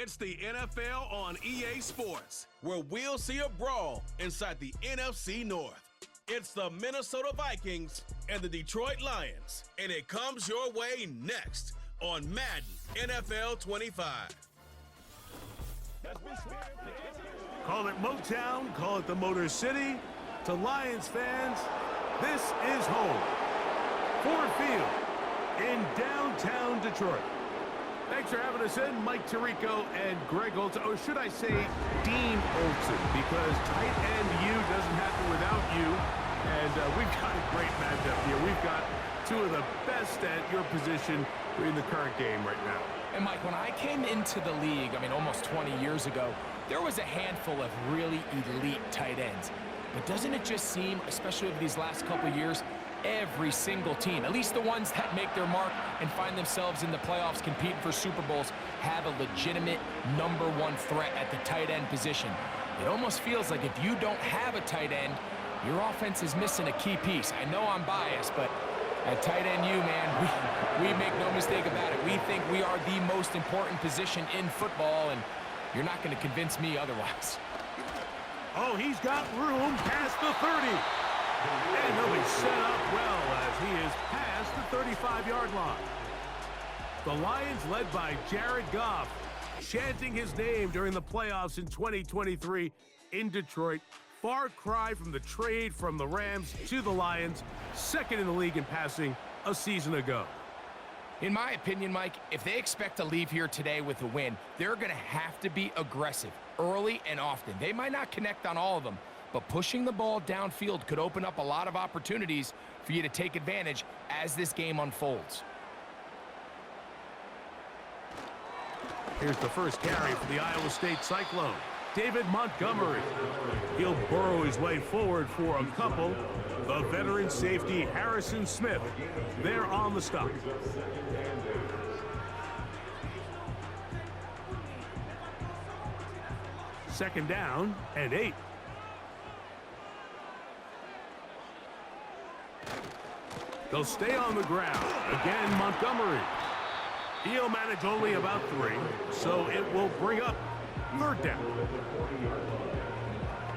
It's the NFL on EA Sports, where we'll see a brawl inside the NFC North. It's the Minnesota Vikings and the Detroit Lions, and it comes your way next on Madden NFL 25. Call it Motown, call it the Motor City. To Lions fans, this is home. Ford Field in downtown Detroit. Thanks for having us in, Mike Tirico and Greg Olson, or should I say Dean Olson, because tight end you doesn't happen without you. And we've got a great matchup here. We've got two of the best at your position in the current game right now. And Mike, when I came into the league, almost 20 years ago, there was a handful of really elite tight ends. But doesn't it just seem, especially over these last couple years, every single team, at least the ones that make their mark and find themselves in the playoffs competing for Super Bowls, have a legitimate #1 threat at the tight end position. It almost feels like if you don't have a tight end, your offense is missing a key piece. I know I'm biased, but at tight end you, man, we make no mistake about it. We think we are the most important position in football, and you're not going to convince me otherwise. Oh, he's got room past the 30. And he'll be set up well as he is past the 35-yard line. The Lions, led by Jared Goff, chanting his name during the playoffs in 2023 in Detroit. Far cry from the trade from the Rams to the Lions, second in the league in passing a season ago. In my opinion, Mike, if they expect to leave here today with a win, they're going to have to be aggressive early and often. They might not connect on all of them, but pushing the ball downfield could open up a lot of opportunities for you to take advantage as this game unfolds. Here's the first carry for the Iowa State Cyclone. David Montgomery. He'll burrow his way forward for a couple. The veteran safety Harrison Smith. They're on the stop. Second down and 8. They'll stay on the ground. Again, Montgomery. He'll manage only about 3, so it will bring up third down.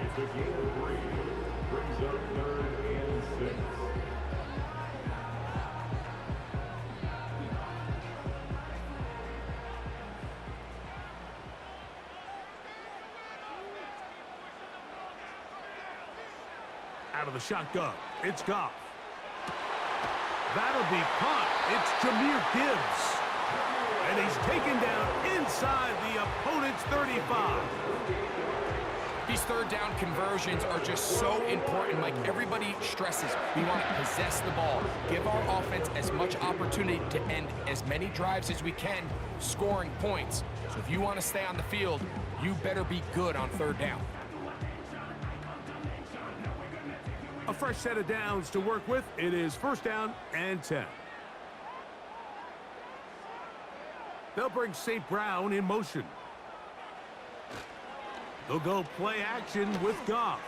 It's a gain of 3. Brings up 3rd and 6. Out of the shotgun, it's Goff. That'll be caught. It's Jahmyr Gibbs. And he's taken down inside the opponent's 35. These third down conversions are just so important, Mike. Everybody stresses we want to possess the ball, give our offense as much opportunity to end as many drives as we can, scoring points. So if you want to stay on the field, you better be good on third down. A fresh set of downs to work with. It is first down and 10. They'll bring St. Brown in motion. They'll go play action with Goff.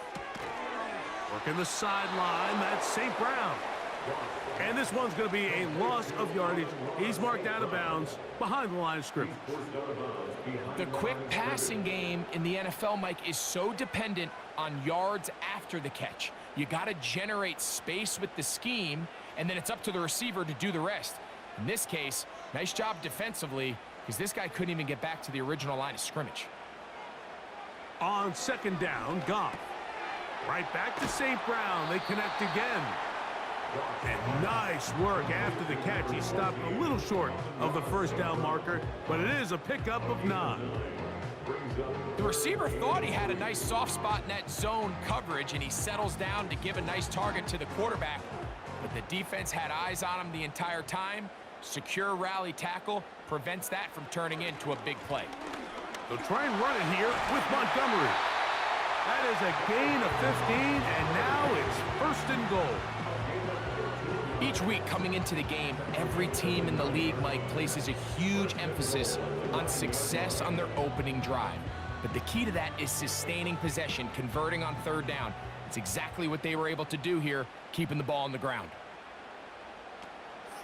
Working the sideline, that's St. Brown. And this one's going to be a loss of yardage. He's marked out of bounds behind the line of scrimmage. The quick passing game in the NFL, Mike, is so dependent on yards after the catch. You got to generate space with the scheme, and then it's up to the receiver to do the rest. In this case, nice job defensively, because this guy couldn't even get back to the original line of scrimmage. On second down, Goff. Right back to St. Brown. They connect again. And nice work after the catch. He stopped a little short of the first down marker, but it is a pickup of 9. The receiver thought he had a nice soft spot in that zone coverage, and he settles down to give a nice target to the quarterback. But the defense had eyes on him the entire time. Secure rally tackle prevents that from turning into a big play. They'll try and run it here with Montgomery. That is a gain of 15, and now it's first and goal. Each week coming into the game, every team in the league, Mike, places a huge emphasis on success on their opening drive. But the key to that is sustaining possession, converting on third down. It's exactly what they were able to do here, keeping the ball on the ground.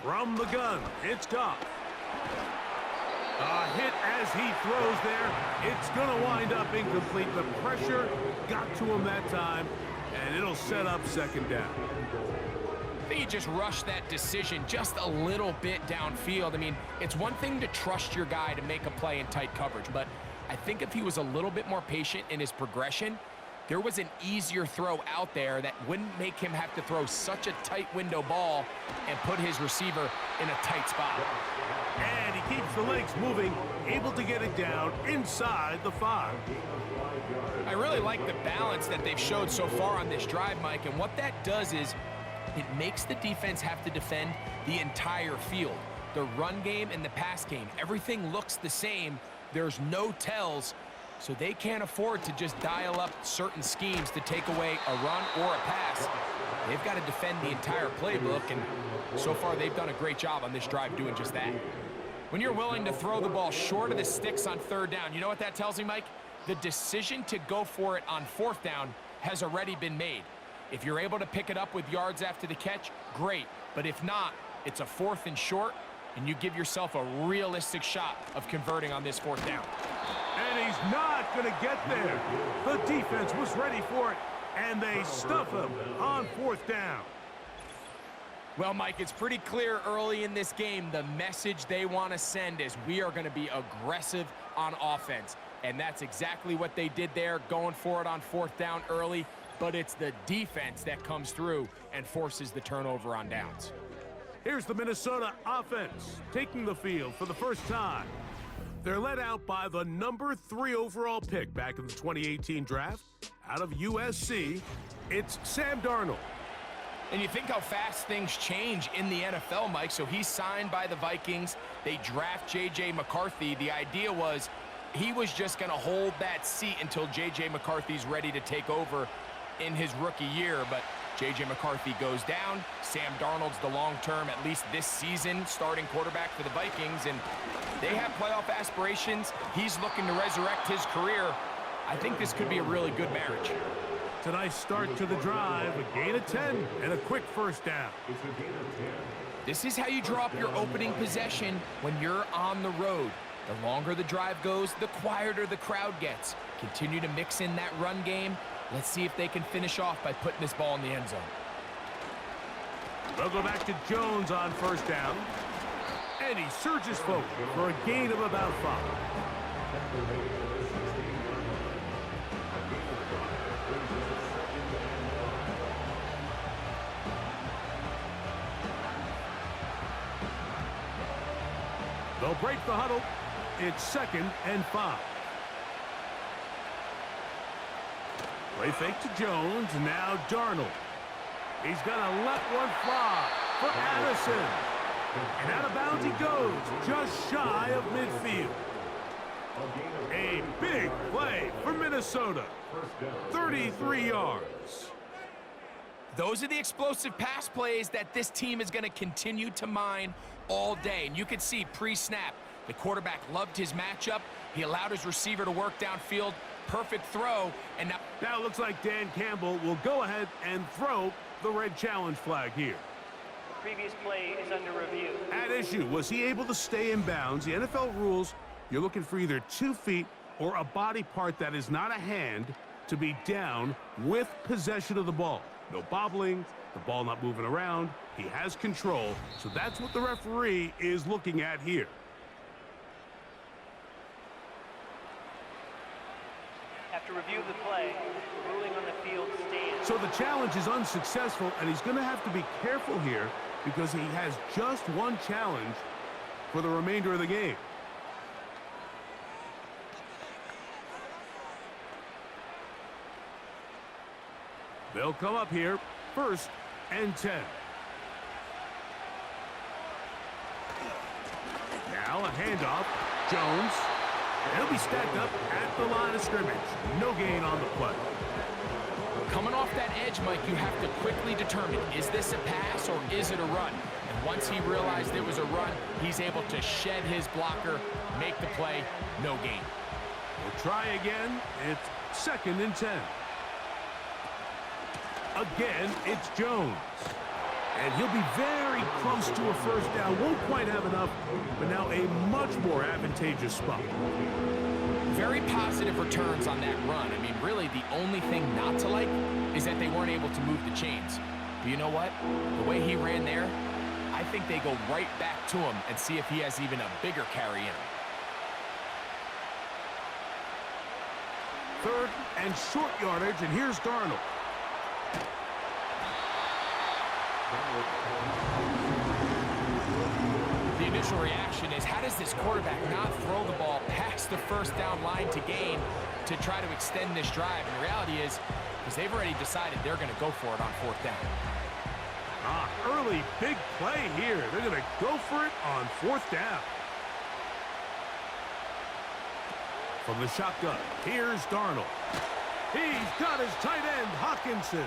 From the gun, it's Goff. A hit as he throws there. It's going to wind up incomplete. The pressure got to him that time, and it'll set up second down. I think he just rushed that decision just a little bit downfield. I mean, it's one thing to trust your guy to make a play in tight coverage, but I think if he was a little bit more patient in his progression, there was an easier throw out there that wouldn't make him have to throw such a tight window ball and put his receiver in a tight spot. And he keeps the legs moving, able to get it down inside the 5. I really like the balance that they've showed so far on this drive, Mike, and what that does is it makes the defense have to defend the entire field. The run game and the pass game, everything looks the same. There's no tells, so they can't afford to just dial up certain schemes to take away a run or a pass. They've got to defend the entire playbook, and so far they've done a great job on this drive doing just that. When you're willing to throw the ball short of the sticks on third down, you know what that tells me, Mike? The decision to go for it on fourth down has already been made. If you're able to pick it up with yards after the catch, great. But if not, it's a 4th and short, and you give yourself a realistic shot of converting on this 4th down. And he's not going to get there. The defense was ready for it, and they stuff him on 4th down. Well, Mike, it's pretty clear early in this game the message they want to send is we are going to be aggressive on offense. And that's exactly what they did there, going for it on 4th down early. But it's the defense that comes through and forces the turnover on downs. Here's the Minnesota offense taking the field for the first time. They're led out by the number 3 overall pick back in the 2018 draft out of USC. It's Sam Darnold. And you think how fast things change in the NFL, Mike. So he's signed by the Vikings. They draft J.J. McCarthy. The idea was he was just going to hold that seat until J.J. McCarthy's ready to take over in his rookie year. But J.J. McCarthy goes down. Sam Darnold's the long-term, at least this season, starting quarterback for the Vikings. And they have playoff aspirations. He's looking to resurrect his career. I think this could be a really good marriage. It's a nice start to the drive, a gain of 10 and a quick first down. This is how you draw up your opening possession when you're on the road. The longer the drive goes, the quieter the crowd gets. Continue to mix in that run game. Let's see if they can finish off by putting this ball in the end zone. They'll go back to Jones on first down. And he surges forward for a gain of about 5. They'll break the huddle. It's 2nd and 5. Play fake to Jones. Now Darnold. He's going to let one fly for Addison. And out of bounds he goes, just shy of midfield. A big play for Minnesota. 33 yards. Those are the explosive pass plays that this team is going to continue to mine all day. And you can see pre-snap, the quarterback loved his matchup. He allowed his receiver to work downfield. Perfect throw. And now it looks like Dan Campbell will go ahead and throw the red challenge flag here. Previous play is under review. At issue, was he able to stay in bounds? The NFL rules, you're looking for either 2 feet or a body part that is not a hand to be down with possession of the ball. No bobbling, the ball not moving around. He has control, so that's what the referee is looking at here. After review of the play, the ruling on the field stands. So the challenge is unsuccessful, and he's going to have to be careful here because he has just one challenge for the remainder of the game. They'll come up here, 1st and 10. Now a handoff. Jones. He'll be stacked up at the line of scrimmage. No gain on the play. coming off that edge, Mike, you have to quickly determine, is this a pass or is it a run? And once he realized it was a run, he's able to shed his blocker, make the play, no gain. We'll try again. It's 2nd and 10. Again, it's Jones. And he'll be very close to a first down. Won't quite have enough, but now a much more advantageous spot. Very positive returns on that run. I mean, really, the only thing not to like is that they weren't able to move the chains. But you know what? The way he ran there, I think they go right back to him and see if he has even a bigger carry in him. Third and short yardage, and here's Darnold. The initial reaction is, how does this quarterback not throw the ball past the first down line to gain to try to extend this drive? And the reality is, because they've already decided they're going to go for it on fourth down. Early big play here. They're going to go for it on fourth down. From the shotgun, here's Darnold. He's got his tight end, Hawkinson.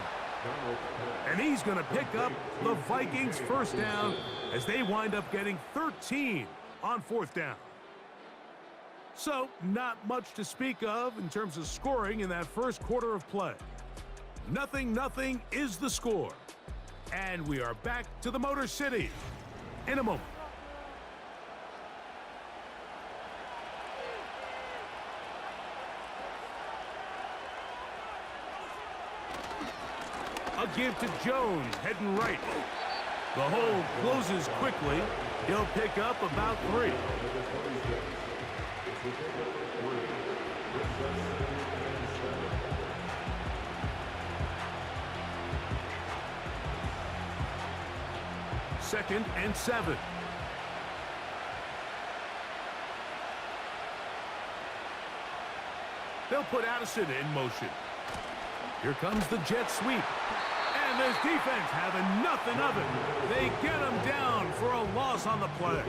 And he's going to pick up the Vikings first down as they wind up getting 13 on fourth down. So, not much to speak of in terms of scoring in that first quarter of play. 0-0 is the score. And we are back to the Motor City in a moment. A give to Jones, heading right. The hole closes quickly. He'll pick up about 3. Second and 7. They'll put Addison in motion. Here comes the jet sweep. And this defense having nothing of it. They get him down for a loss on the play.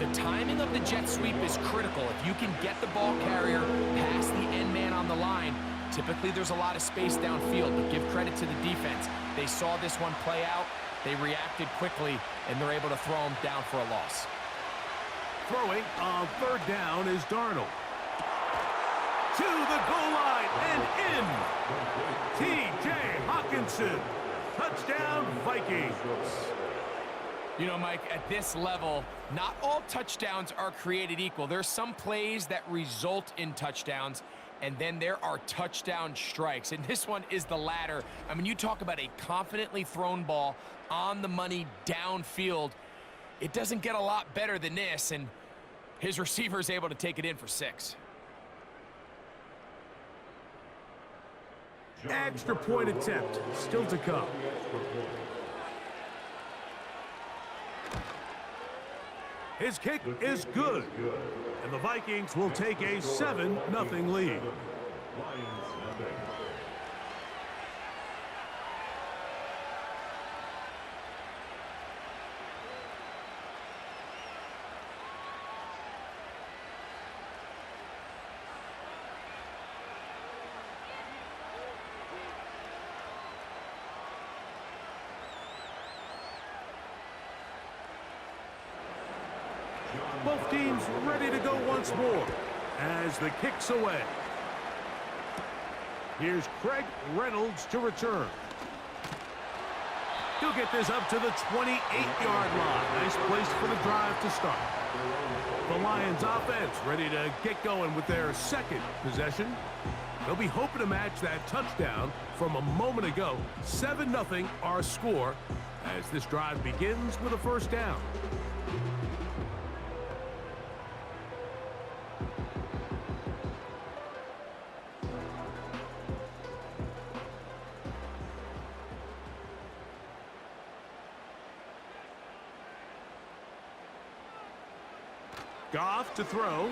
The timing of the jet sweep is critical. If you can get the ball carrier past the end man on the line, typically there's a lot of space downfield, but give credit to the defense. They saw this one play out, they reacted quickly, and they're able to throw him down for a loss. Throwing on third down is Darnold. To the goal line and in. T.J. Hawkinson. Touchdown, Vikings. You know, Mike, at this level, not all touchdowns are created equal. There's some plays that result in touchdowns, and then there are touchdown strikes. And this one is the latter. I mean, you talk about a confidently thrown ball on the money downfield. It doesn't get a lot better than this, and his receiver is able to take it in for 6. Extra point attempt still to come. His kick is good, and the Vikings will take a 7-0 lead. Both teams ready to go once more as the kick's away. Here's Craig Reynolds to return. He'll get this up to the 28-yard line. Nice place for the drive to start. The Lions offense ready to get going with their second possession. They'll be hoping to match that touchdown from a moment ago. 7-0 our score as this drive begins with a first down. Goff to throw.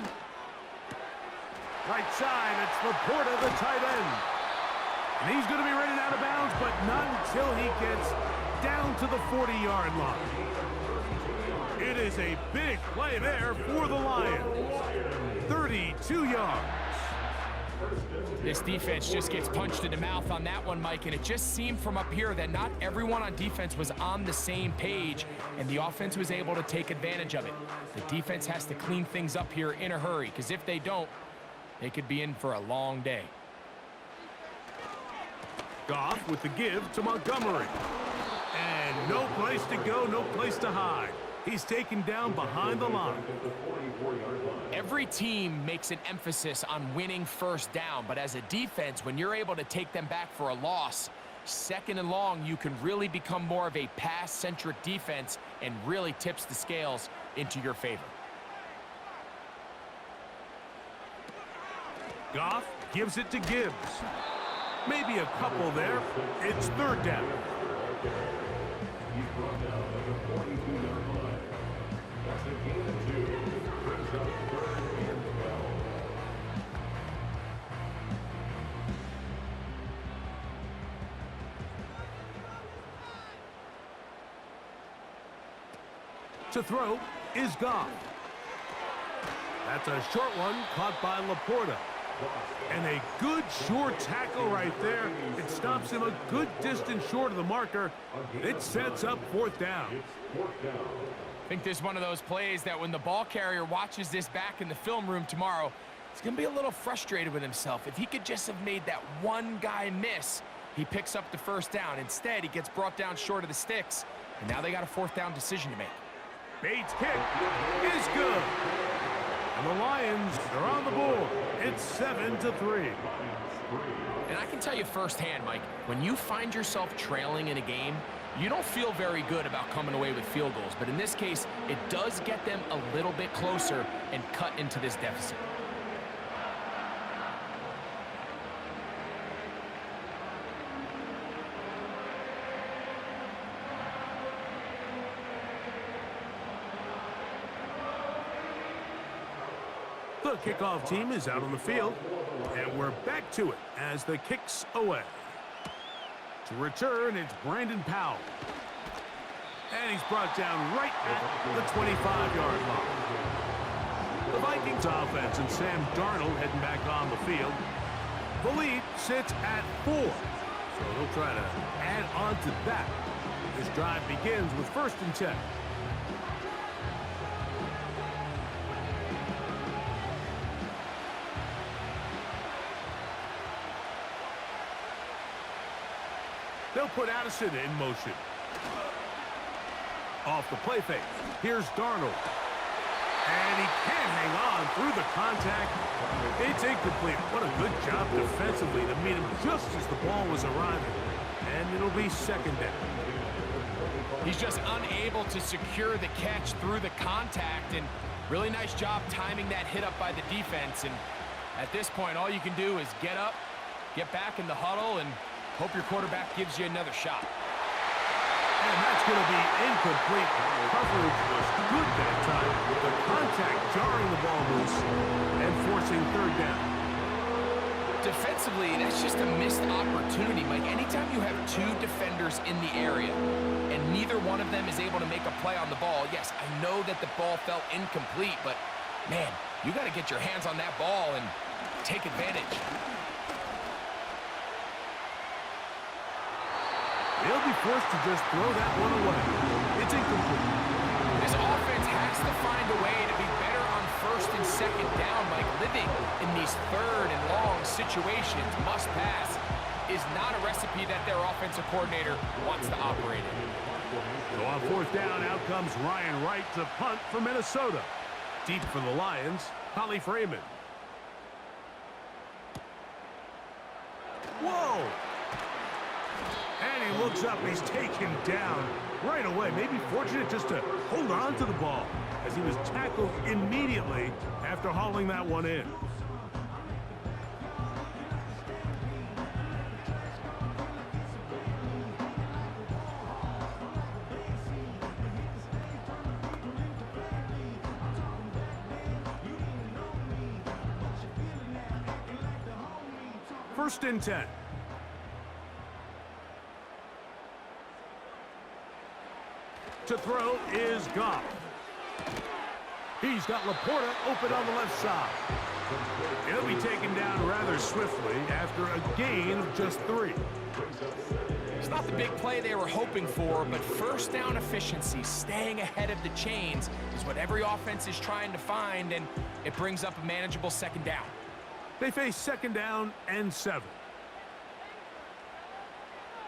Right side, it's Laporta, the tight end. And he's going to be running out of bounds, but not until he gets down to the 40-yard line. It is a big play there for the Lions. 32 yards. This defense just gets punched in the mouth on that one, Mike, and it just seemed from up here that not everyone on defense was on the same page, and the offense was able to take advantage of it. The defense has to clean things up here in a hurry, because if they don't, they could be in for a long day. Goff with the give to Montgomery. No place to go, no place to hide. He's taken down behind the line. Every team makes an emphasis on winning first down, but as a defense, when you're able to take them back for a loss, second and long, you can really become more of a pass-centric defense and really tips the scales into your favor. Goff gives it to Gibbs. Maybe a couple there. It's third down. He's brought down at the 42-yard line. That's a gain of 2. Brings up third and 12. To throw is Goff. That's a short one caught by Laporta. And a good short tackle right there. It stops him a good distance short of the marker. It sets up fourth down. I think this is one of those plays that when the ball carrier watches this back in the film room tomorrow, he's going to be a little frustrated with himself. If he could just have made that one guy miss, he picks up the first down. Instead, he gets brought down short of the sticks, and now they got a fourth down decision to make. Bates' kick is good. And the Lions are on the board. It's 7-3. And I can tell you firsthand, Mike, when you find yourself trailing in a game, you don't feel very good about coming away with field goals. But in this case, it does get them a little bit closer and cut into this deficit. The kickoff team is out on the field, and we're back to it as the kick's away. To return, it's Brandon Powell. And he's brought down right at the 25-yard line. The Vikings offense and Sam Darnold heading back on the field. The lead sits at 4, so they'll try to add on to that. This drive begins with 1st and 10. They'll put Addison in motion. Off the play fake. Here's Darnold. And he can't hang on through the contact. It's incomplete. What a good job defensively to meet him just as the ball was arriving. And it'll be second down. He's just unable to secure the catch through the contact, and really nice job timing that hit up by the defense. And at this point, all you can do is get up, get back in the huddle, and hope your quarterback gives you another shot. And that's going to be incomplete. Coverage was good that time. The contact jarring the ball loose and forcing third down. Defensively, that's just a missed opportunity, Mike. Anytime you have two defenders in the area and neither one of them is able to make a play on the ball, yes, I know that the ball felt incomplete, but, man, you got to get your hands on that ball and take advantage. They'll be forced to just throw that one away. It's incomplete. This offense has to find a way to be better on 1st and 2nd down. Like living in these 3rd and long situations, must pass, is not a recipe that their offensive coordinator wants to operate in. So on 4th down, out comes Ryan Wright to punt for Minnesota. Deep for the Lions, Holly Freeman. Whoa! And he looks up, he's taken down right away. Maybe fortunate just to hold on to the ball as he was tackled immediately after hauling that one in. First and 10. To throw is Goff. He's got Laporta open on the left side. He'll be taken down rather swiftly after a gain of just 3. It's not the big play they were hoping for, but first down efficiency, staying ahead of the chains, is what every offense is trying to find, and it brings up a manageable 2nd down. They face 2nd down and 7.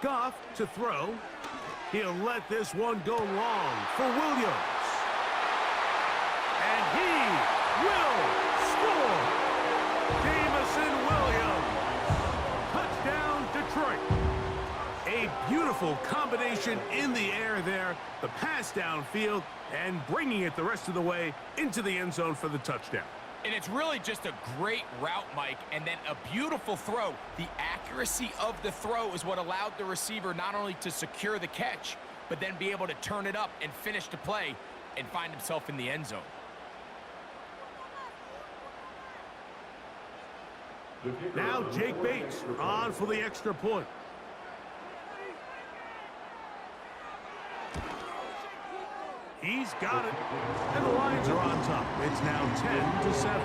Goff to throw. He'll let this one go long for Williams. And he will score. Jamison Williams. Touchdown, Detroit. A beautiful combination in the air there. The pass downfield and bringing it the rest of the way into the end zone for the touchdown. And it's really just a great route, Mike, and then a beautiful throw. The accuracy of the throw is what allowed the receiver not only to secure the catch, but then be able to turn it up and finish the play and find himself in the end zone. Now Jake Bates on for the extra point. He's got it. And the Lions are on top. It's now 10-7.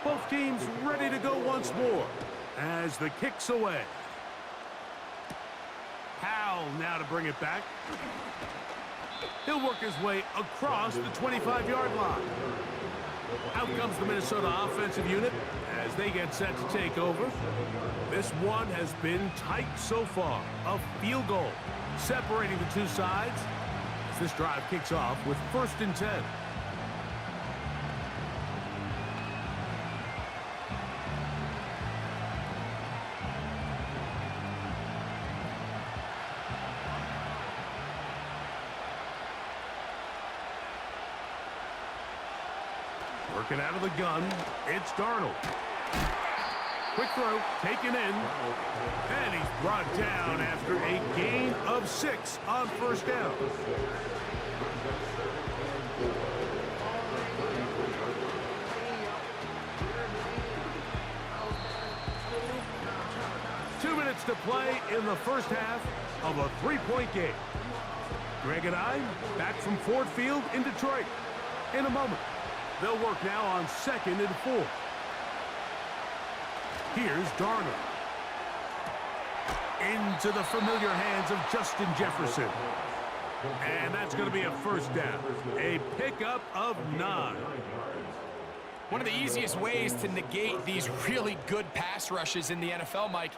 Both teams ready to go once more as the kick's away. Powell now to bring it back. He'll work his way across the 25-yard line. Out comes the Minnesota offensive unit as they get set to take over. This one has been tight so far. A field goal separating the two sides as this drive kicks off with 1st and 10. Working out of the gun, it's Darnold. Quick throw, taken in, and he's brought down after a gain of 6 on 1st down. Two minutes to play in the first half of a 3-point game. Greg and I back from Ford Field in Detroit in a moment. They'll work now on 2nd and 4. Here's Darnold. Into the familiar hands of Justin Jefferson. And that's going to be a 1st down. A pickup of 9. One of the easiest ways to negate these really good pass rushes in the NFL, Mike,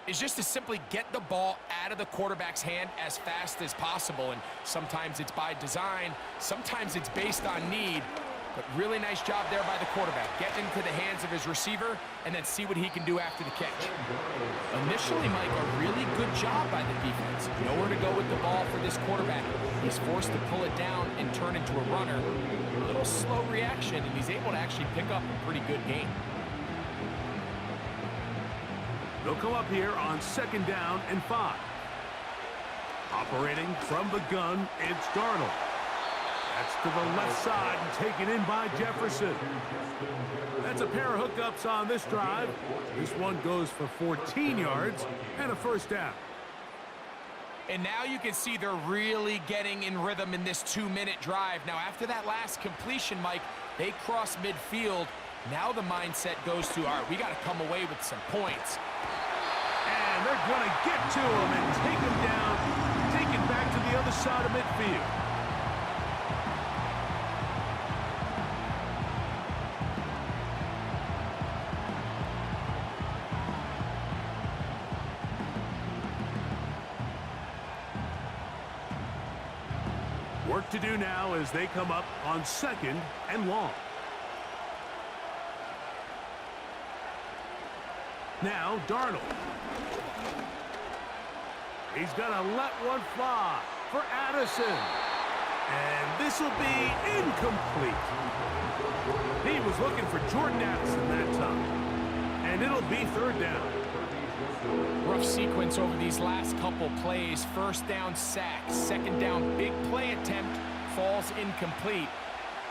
is just to simply get the ball out of the quarterback's hand as fast as possible. And sometimes it's by design, sometimes it's based on need. But really nice job there by the quarterback. Get into the hands of his receiver and then see what he can do after the catch. Initially, Mike, a really good job by the defense. Nowhere to go with the ball for this quarterback. He's forced to pull it down and turn into a runner. A little slow reaction, and he's able to actually pick up a pretty good game. They'll come up here on 2nd down and 5. Operating from the gun, it's Darnold. That's to the left side and taken in by Jefferson. That's a pair of hookups on this drive. This one goes for 14 yards and a 1st down. And now you can see they're really getting in rhythm in this 2-minute drive. Now, after that last completion, Mike, they cross midfield. Now the mindset goes to, all right, we got to come away with some points. And they're going to get to him and take him down, take it back to the other side of midfield. Work to do now as they come up on 2nd and long. Now Darnold. He's going to let one fly for Addison. And this will be incomplete. He was looking for Jordan Addison that time. And it'll be 3rd down. Rough sequence over these last couple plays. 1st down, sack. 2nd down, big play attempt, falls incomplete.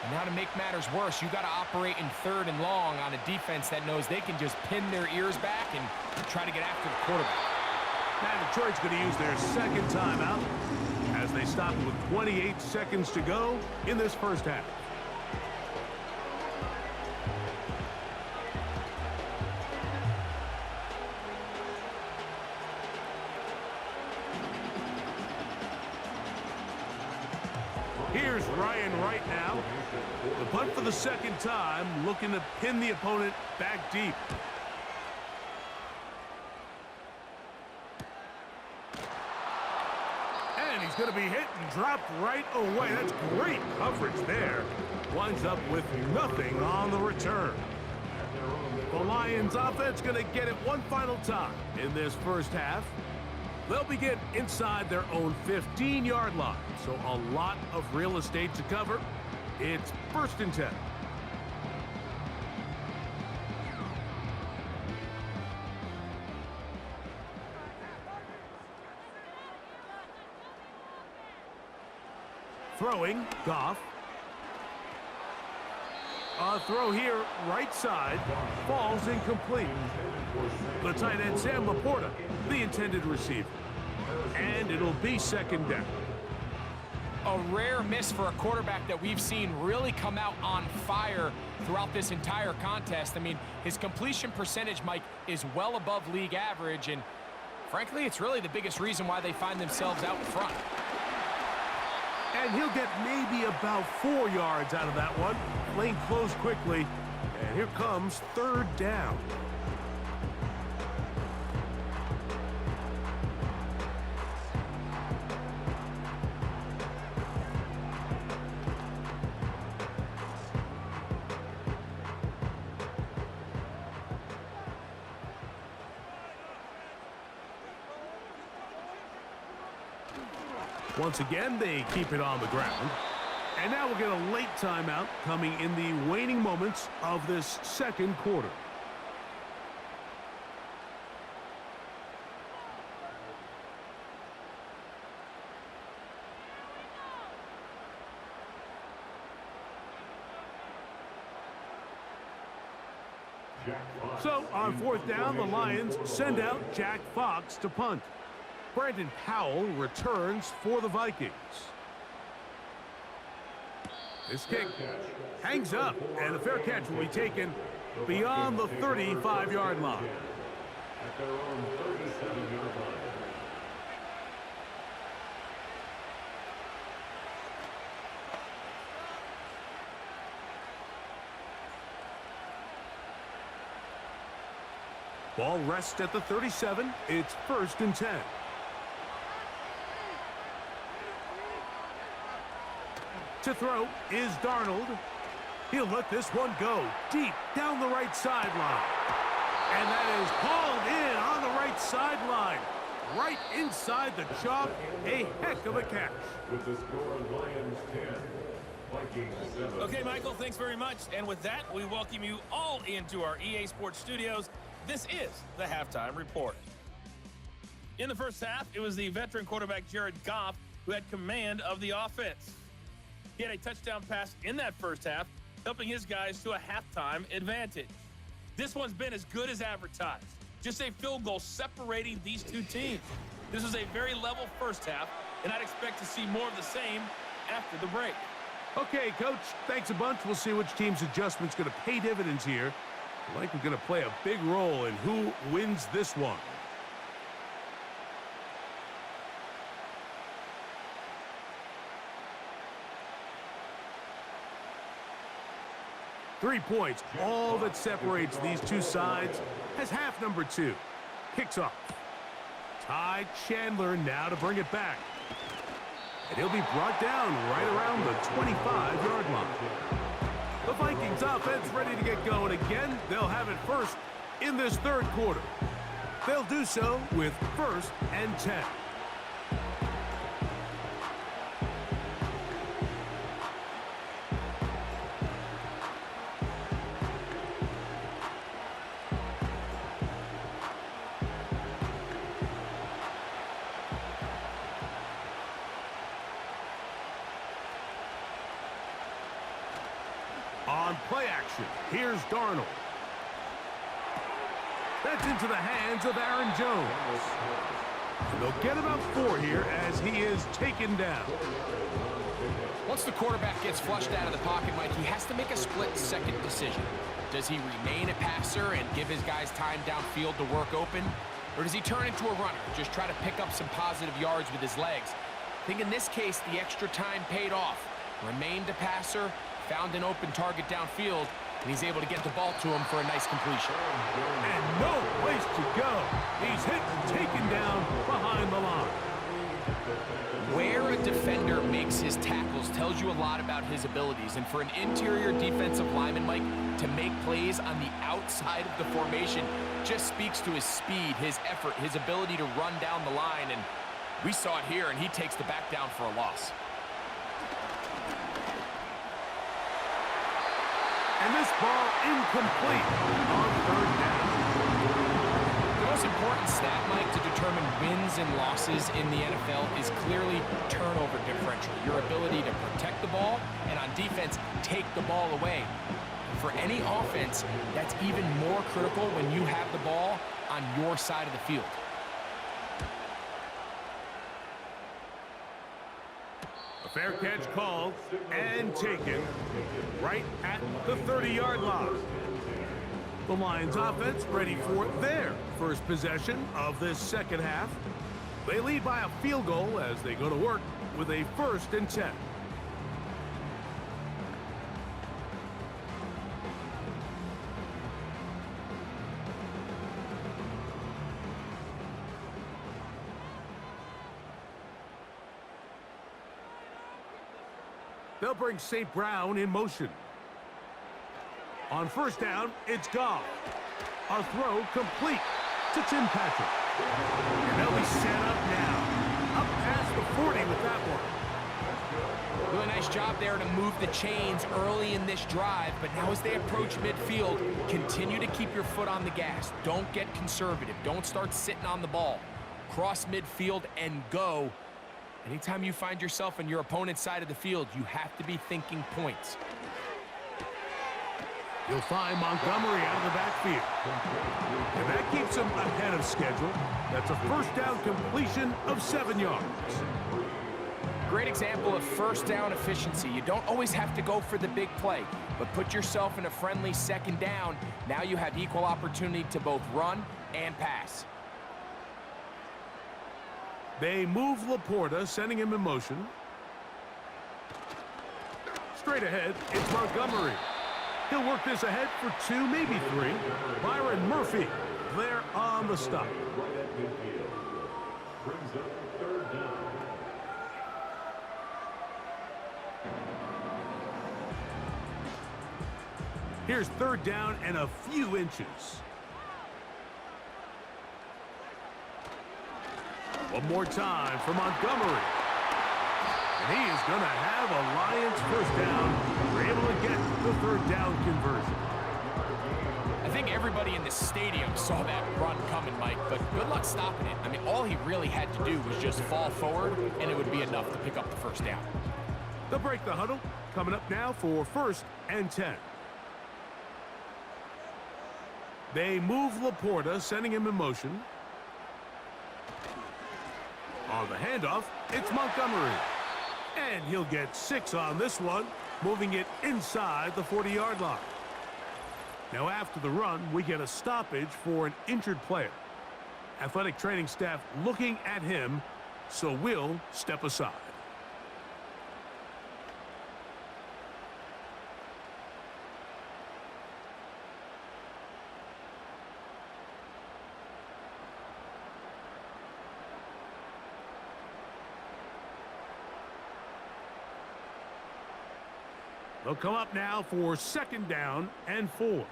And now to make matters worse, you got to operate in 3rd and long on a defense that knows they can just pin their ears back and try to get after the quarterback. Now Detroit's going to use their 2nd timeout as as they stop it with 28 seconds to go in this first half. Here's Ryan right now. The punt for the second time, looking to pin the opponent back deep. And he's going to be hit and dropped right away. That's great coverage there. Winds up with nothing on the return. The Lions offense going to get it one final time in this first half. They'll begin inside their own 15-yard line, so a lot of real estate to cover. It's 1st and 10. Throwing, Goff. A throw here, right side, falls incomplete. The tight end, Sam Laporta, the intended receiver. And it'll be 2nd down. A rare miss for a quarterback that we've seen really come out on fire throughout this entire contest. I mean, his completion percentage, Mike, is well above league average, and frankly, it's really the biggest reason why they find themselves out in front. And he'll get maybe about 4 yards out of that one. Lane closed quickly, and here comes 3rd down. Once again, they keep it on the ground. And now we'll get a late timeout coming in the waning moments of this second quarter. So, on 4th down, the Lions send out Jack Fox to punt. Brandon Powell returns for the Vikings. This kick hangs up, and the fair catch will be taken beyond the 35-yard line. At their own 37-yard line. Ball rests at the 37. It's 1st and 10. To throw is Darnold. He'll let this one go deep down the right sideline. And that is hauled in on the right sideline. Right inside the chalk. A heck of a catch. With the score, Lions 10, Vikings 7. Okay, Michael, thanks very much. And with that, we welcome you all into our EA Sports studios. This is the Halftime Report. In the first half, it was the veteran quarterback Jared Goff who had command of the offense. He had a touchdown pass in that first half, helping his guys to a halftime advantage. This one's been as good as advertised. Just a field goal separating these two teams. This was a very level first half, and I'd expect to see more of the same after the break. Okay, Coach, thanks a bunch. We'll see which team's adjustment's going to pay dividends here. Likely going to play a big role in who wins this one. Three points, all that separates these two sides, has half number 2. Kicks off. Ty Chandler now to bring it back. And he'll be brought down right around the 25-yard line. The Vikings offense ready to get going again. They'll have it first in this third quarter. They'll do so with 1st and 10. On play action, here's Darnold. That's into the hands of Aaron Jones. And they'll get about 4 here as he is taken down. Once the quarterback gets flushed out of the pocket, Mike, he has to make a split-second decision. Does he remain a passer and give his guys time downfield to work open? Or does he turn into a runner, just try to pick up some positive yards with his legs? I think in this case, the extra time paid off. Remained a passer, found an open target downfield, and he's able to get the ball to him for a nice completion. And no place to go. He's hit and taken down behind the line. Where a defender makes his tackles tells you a lot about his abilities. And for an interior defensive lineman, Mike, to make plays on the outside of the formation just speaks to his speed, his effort, his ability to run down the line. And we saw it here, and he takes the back down for a loss. And this ball incomplete on 3rd down. The most important stat, Mike, to determine wins and losses in the NFL is clearly turnover differential. Your ability to protect the ball and on defense, take the ball away. For any offense, that's even more critical when you have the ball on your side of the field. A fair catch called and taken right at the 30-yard line. The Lions offense ready for their first possession of this second half. They lead by a field goal as they go to work with a 1st and 10. They'll bring St. Brown in motion. On 1st down, it's Goff. A throw complete to Tim Patrick. And they'll be set up now. Up past the 40 with that one. Really nice job there to move the chains early in this drive, but now as they approach midfield, continue to keep your foot on the gas. Don't get conservative. Don't start sitting on the ball. Cross midfield and go. Anytime you find yourself on your opponent's side of the field, you have to be thinking points. You'll find Montgomery out of the backfield. And that keeps him ahead of schedule. That's a 1st down completion of 7 yards. Great example of 1st down efficiency. You don't always have to go for the big play, but put yourself in a friendly 2nd down. Now you have equal opportunity to both run and pass. They move Laporta, sending him in motion. Straight ahead, it's Montgomery. He'll work this ahead for 2, maybe 3. Byron Murphy there on the stop. Right at midfield. Brings up 3rd down. Here's 3rd down and a few inches. One more time for Montgomery. And he is going to have a Lions 1st down. We're able to get the 3rd down conversion. I think everybody in the stadium saw that run coming, Mike, but good luck stopping it. I mean, all he really had to do was just fall forward, and it would be enough to pick up the 1st down. They'll break the huddle. Coming up now for 1st and 10. They move Laporta, sending him in motion. On the handoff, it's Montgomery. And he'll get 6 on this one, moving it inside the 40-yard line. Now after the run, we get a stoppage for an injured player. Athletic training staff looking at him, so we'll step aside. They'll come up now for 2nd down and 4.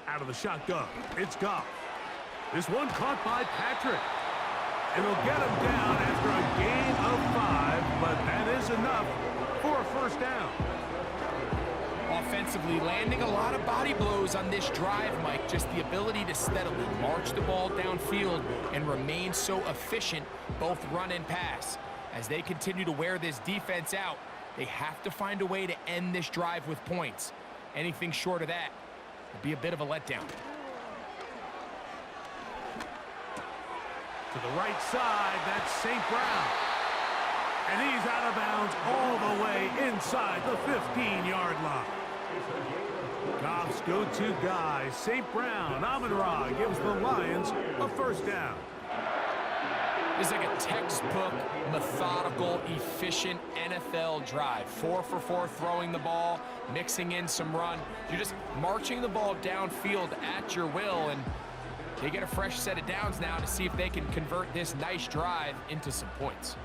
Out of the shotgun, it's Goff. This one caught by Patrick. And they'll get him down after a gain of 5, but that is enough for a 1st down. Offensively, landing a lot of body blows on this drive, Mike. Just the ability to steadily march the ball downfield and remain so efficient, both run and pass. As they continue to wear this defense out, they have to find a way to end this drive with points. Anything short of that, It'll be a bit of a letdown. To the right side, that's St. Brown. And he's out of bounds all the way inside the 15-yard line. Goff's go-to guy, St. Brown. Amon-Ra gives the Lions a first down. This is like a textbook, methodical, efficient NFL drive. 4 for 4 throwing the ball, mixing in some run. You're just marching the ball downfield at your will, and they get a fresh set of downs now to see if they can convert this nice drive into some points.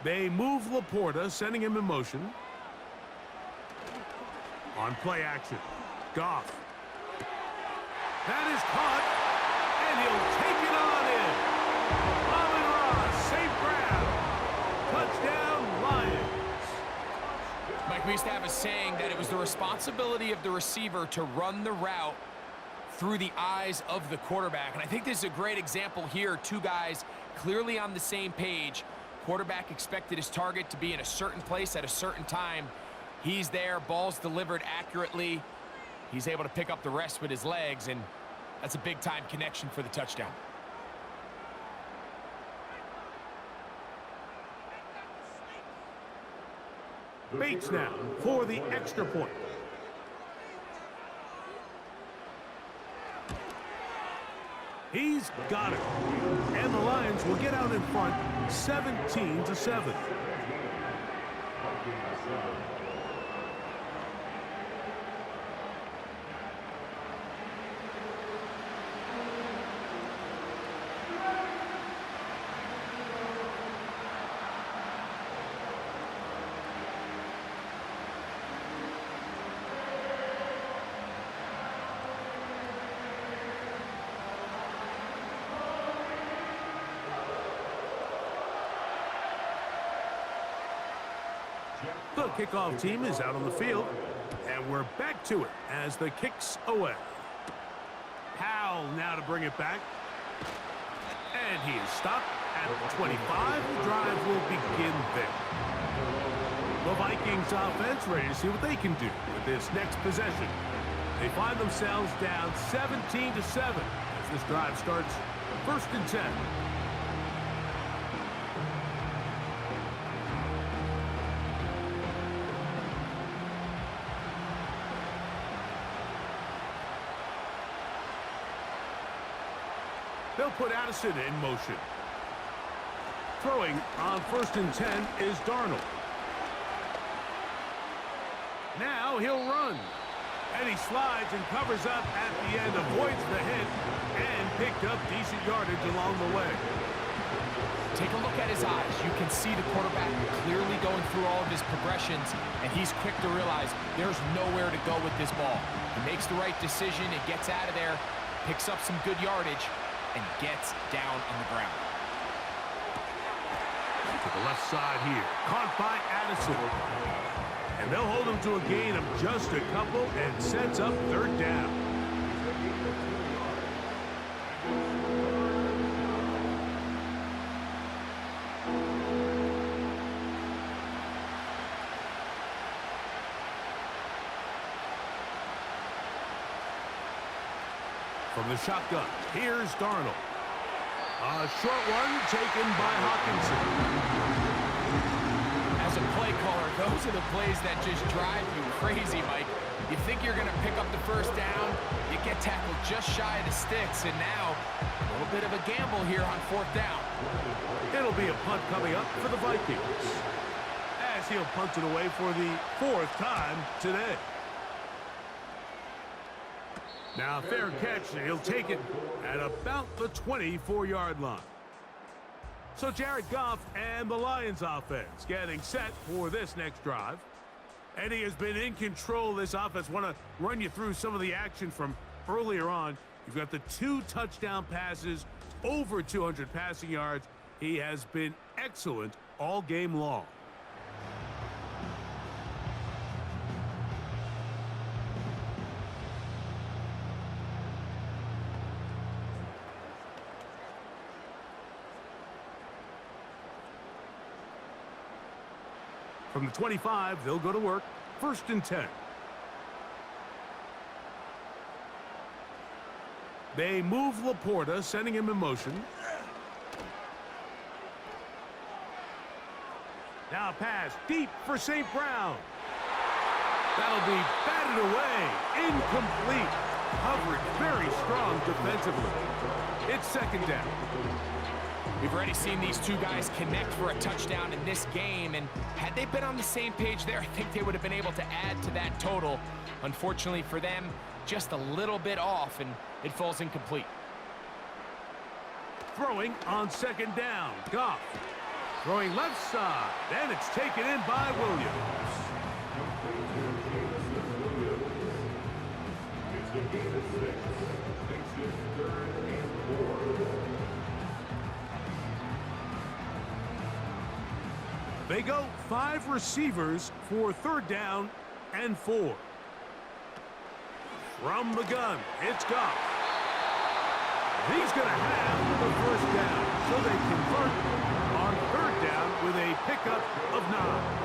They move Laporta, sending him in motion. On play action, Goff. That is caught, and he'll take it on in. Amon-Ra, St. Brown, touchdown Lions. Mike, we used to have a saying that it was the responsibility of the receiver to run the route through the eyes of the quarterback. And I think this is a great example here. Two guys clearly on the same page. Quarterback expected his target to be in a certain place at a certain time. He's there, ball's delivered accurately. He's able to pick up the rest with his legs, and that's a big-time connection for the touchdown. Bates now for the extra point. He's got it. And the Lions will get out in front 17-7. The kickoff team is out on the field, and we're back to it as the kick's away. Powell now to bring it back. And he is stopped at the 25. The drive will begin there. The Vikings offense ready to see what they can do with this next possession. They find themselves down 17-7 as this drive starts 1st and 10. They'll put Addison in motion. Throwing on 1st and 10 is Darnold. Now he'll run. And he slides and covers up at the end, avoids the hit, and picked up decent yardage along the way. Take a look at his eyes. You can see the quarterback clearly going through all of his progressions, and he's quick to realize there's nowhere to go with this ball. He makes the right decision and gets out of there, picks up some good yardage, and gets down on the ground. To the left side here, caught by Addison. And they'll hold him to a gain of just a couple and sets up 3rd down. From the shotgun, here's Darnold. A short one taken by Hawkinson. As a play caller, those are the plays that just drive you crazy, Mike. You think you're going to pick up the 1st down, you get tackled just shy of the sticks, and now a little bit of a gamble here on 4th down. It'll be a punt coming up for the Vikings, as he'll punt it away for the 4th time today. Now, fair catch, and he'll take it at about the 24-yard line. So Jared Goff and the Lions offense getting set for this next drive. And he has been in control of this offense. Want to run you through some of the action from earlier on. You've got the 2 touchdown passes, over 200 passing yards. He has been excellent all game long. From the 25, they'll go to work. first and 10. They move Laporta, sending him in motion. Now pass deep for St. Brown. That'll be batted away. Incomplete. Coverage very strong defensively. It's second down. We've already seen these two guys connect for a touchdown in this game, and had they been on the same page there, I think they would have been able to add to that total. Unfortunately for them, just a little bit off, and it falls incomplete. Throwing on second down. Goff. Throwing left side, and it's taken in by Williams. It's a gain of 6. Makes it 3rd and 4. They go 5 receivers for 3rd down and 4. From the gun, it's Goff. He's going to have the first down, so they convert on 3rd down with a pickup of 9.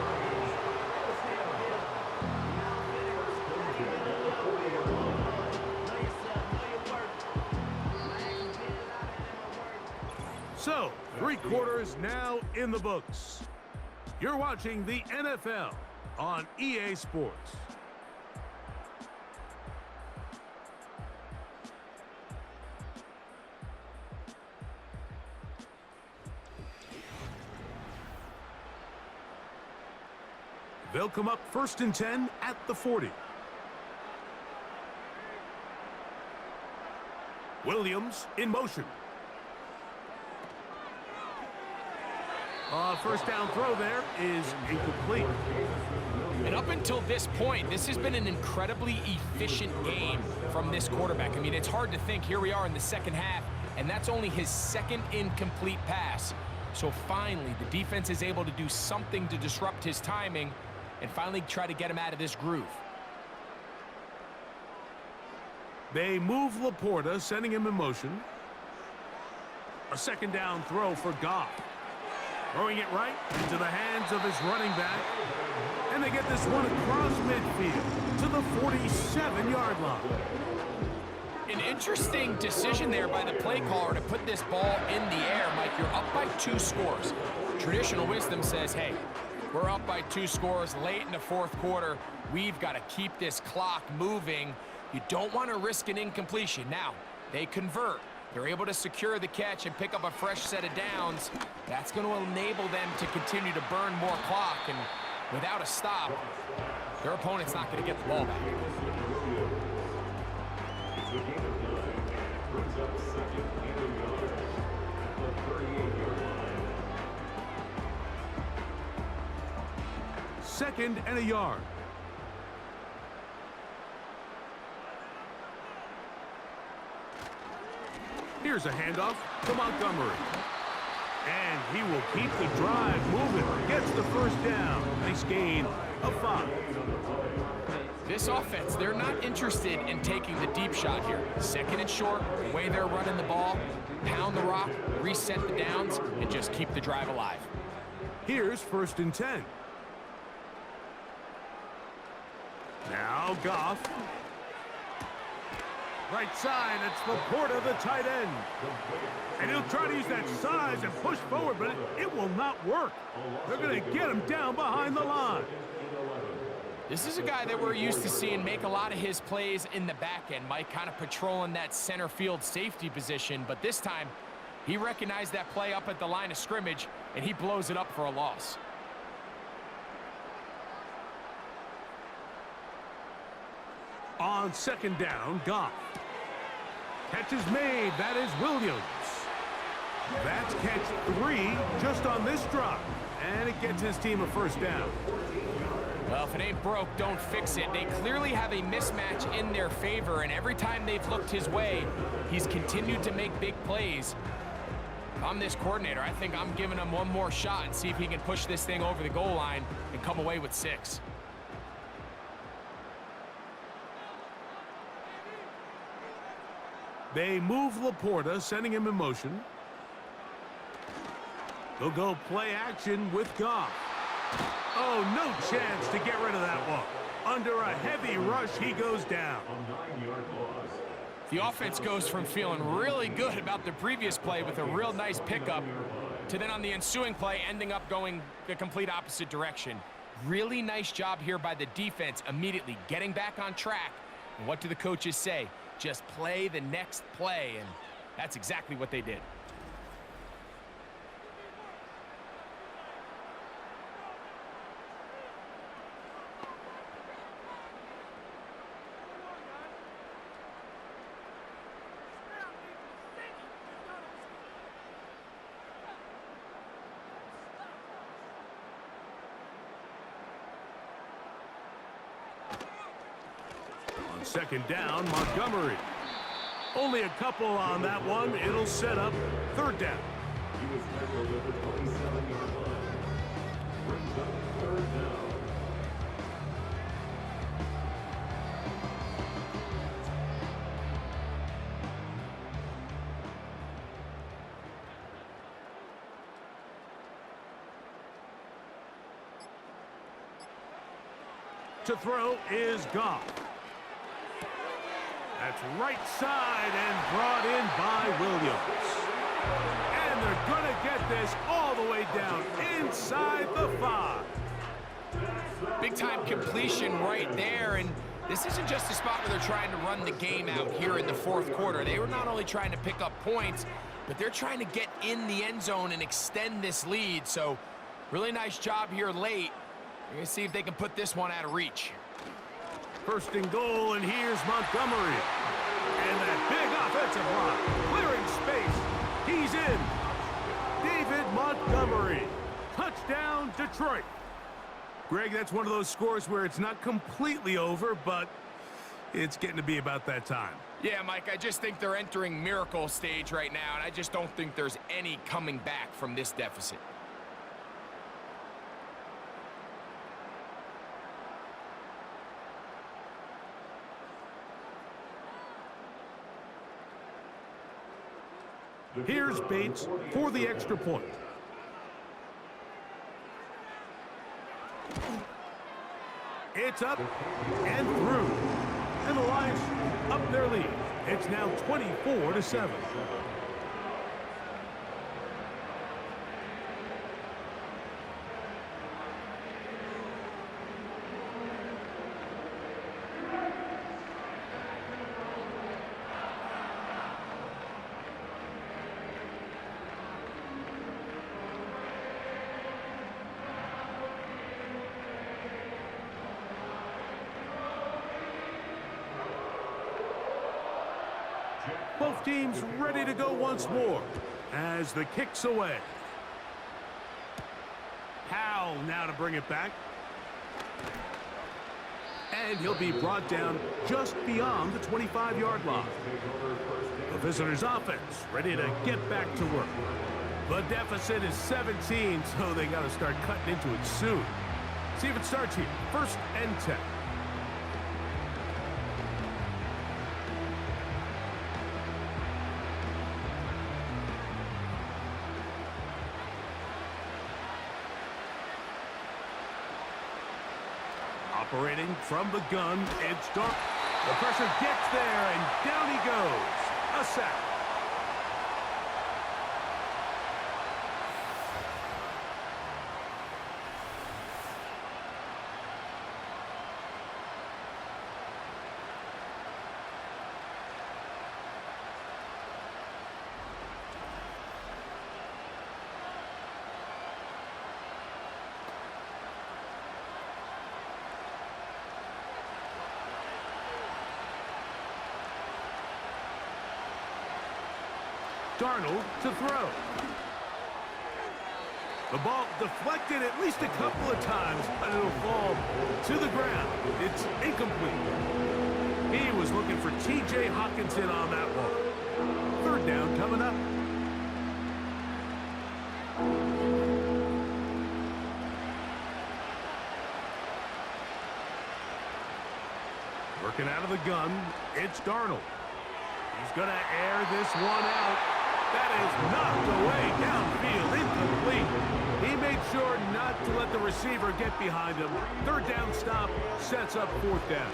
So, 3 quarters now in the books. You're watching the NFL on EA Sports. They'll come up first and 10 at the 40. Williams in motion. First down throw there is incomplete. And up until this point, this has been an incredibly efficient game from this quarterback. I mean, it's hard to think. Here we are in the second half, and that's only his 2nd incomplete pass. So finally, the defense is able to do something to disrupt his timing and finally try to get him out of this groove. They move Laporta, sending him in motion. A 2nd down throw for Goff. Throwing it right into the hands of his running back. And they get this one across midfield to the 47-yard line. An interesting decision there by the play caller to put this ball in the air. Mike, you're up by 2 scores. Traditional wisdom says, hey, we're up by 2 scores late in the 4th quarter. We've got to keep this clock moving. You don't want to risk an incompletion. Now, they convert. They're able to secure the catch and pick up a fresh set of downs. That's going to enable them to continue to burn more clock. And without a stop, their opponent's not going to get the ball back. It's a gain of 9. Brings up 2nd and 9 at the 38-yard line. 2nd and a yard. Here's a handoff to Montgomery. And he will keep the drive moving. Gets the first down. Nice gain of 5. This offense, they're not interested in taking the deep shot here. 2nd and short, the way they're running the ball, pound the rock, reset the downs, and just keep the drive alive. Here's 1st and 10. Now Goff. Right side, it's Laporta, the tight end. And he'll try to use that size and push forward, but it will not work. They're going to get him down behind the line. This is a guy that we're used to seeing make a lot of his plays in the back end, Mike, kind of patrolling that center field safety position. But this time, he recognized that play up at the line of scrimmage, and he blows it up for a loss. On 2nd down, Goff. Catch is made. That is Williams. That's catch 3 just on this drop. And it gets his team a first down. Well, if it ain't broke, don't fix it. They clearly have a mismatch in their favor, and every time they've looked his way, he's continued to make big plays. If I'm this coordinator, I think I'm giving him one more shot and see if he can push this thing over the goal line and come away with 6. They move Laporta, sending him in motion. They'll go play action with Goff. Oh, no chance to get rid of that one. Under a heavy rush, he goes down. The offense goes from feeling really good about the previous play with a real nice pickup to then on the ensuing play ending up going the complete opposite direction. Really nice job here by the defense immediately getting back on track. And what do the coaches say? Just play the next play, and that's exactly what they did. On second down, Montgomery. Only a couple on that one. It'll set up third down. He was tackled at the 27-yard line. Brings up third down. To throw is Goff. That's right side and brought in by Williams. And they're going to get this all the way down inside the 5. Big time completion right there, and this isn't just a spot where they're trying to run the game out here in the fourth quarter. They were not only trying to pick up points, but they're trying to get in the end zone and extend this lead. So really nice job here late. We're going to see if they can put this one out of reach. First and goal, and here's Montgomery. And that big offensive line, clearing space. He's in. David Montgomery. Touchdown, Detroit. Greg, that's one of those scores where it's not completely over, but it's getting to be about that time. Yeah, Mike, I just think they're entering miracle stage right now, and I just don't think there's any coming back from this deficit. Here's Bates for the extra point. It's up and through. And the Lions up their lead. It's now 24-7. Both teams ready to go once more as the kick's away. Howell now to bring it back. And he'll be brought down just beyond the 25-yard line. The visitors' offense ready to get back to work. The deficit is 17, so they got to start cutting into it soon. See if it starts here. First and 10. Operating from the gun, it's Dark. The pressure gets there, and down he goes. A sack. Darnold to throw. The ball deflected at least a couple of times, but it'll fall to the ground. It's incomplete. He was looking for T.J. Hawkinson on that one. Third down coming up. Working out of the gun, it's Darnold. He's going to air this one out. That is knocked away downfield, incomplete. He made sure not to let the receiver get behind him. Third down stop sets up fourth down.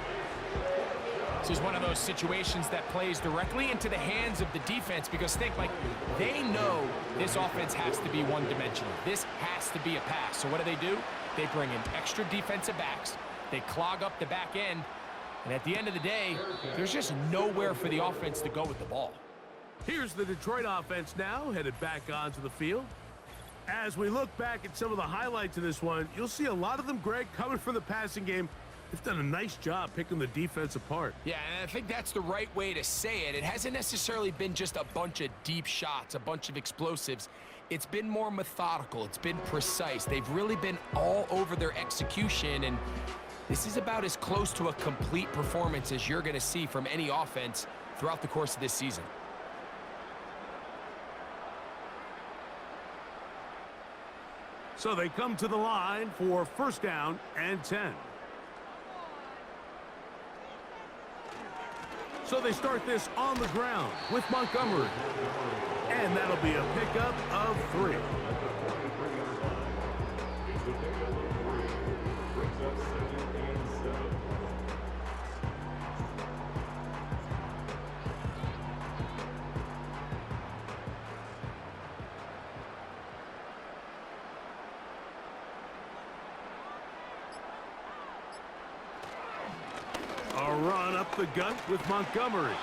This is one of those situations that plays directly into the hands of the defense because they know this offense has to be one-dimensional. This has to be a pass. So what do? They bring in extra defensive backs. They clog up the back end. And at the end of the day, there's just nowhere for the offense to go with the ball. Here's the Detroit offense now, headed back onto the field. As we look back at some of the highlights of this one, you'll see a lot of them, Greg, coming from the passing game. They've done a nice job picking the defense apart. Yeah, and I think that's the right way to say it. It hasn't necessarily been just a bunch of deep shots, a bunch of explosives. It's been more methodical. It's been precise. They've really been all over their execution, and this is about as close to a complete performance as you're going to see from any offense throughout the course of this season. So they come to the line for first down and 10. So they start this on the ground with Montgomery. And that'll be a pickup of 3. A run up the gut with Montgomery.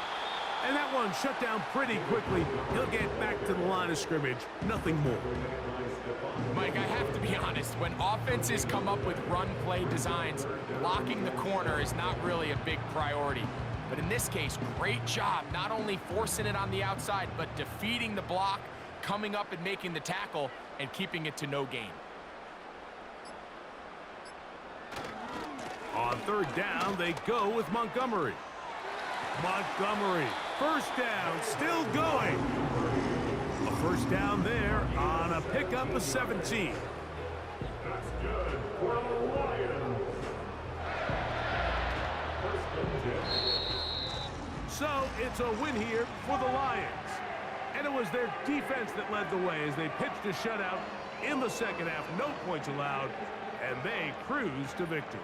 And that one shut down pretty quickly. He'll get back to the line of scrimmage. Nothing more. Mike, I have to be honest. When offenses come up with run-play designs, blocking the corner is not really a big priority. But in this case, great job not only forcing it on the outside, but defeating the block, coming up and making the tackle, and keeping it to no gain. On third down, they go with Montgomery. Montgomery, first down, still going. A first down there on a pickup of 17. That's good for the Lions. So it's a win here for the Lions. And it was their defense that led the way as they pitched a shutout in the second half. No points allowed, and they cruised to victory.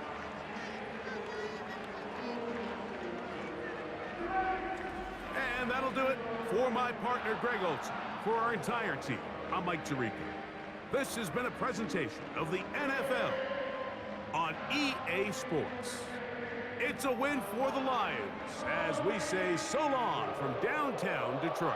And that'll do it for my partner, Greg Olson. For our entire team, I'm Mike Tirico. This has been a presentation of the NFL on EA Sports. It's a win for the Lions as we say so long from downtown Detroit.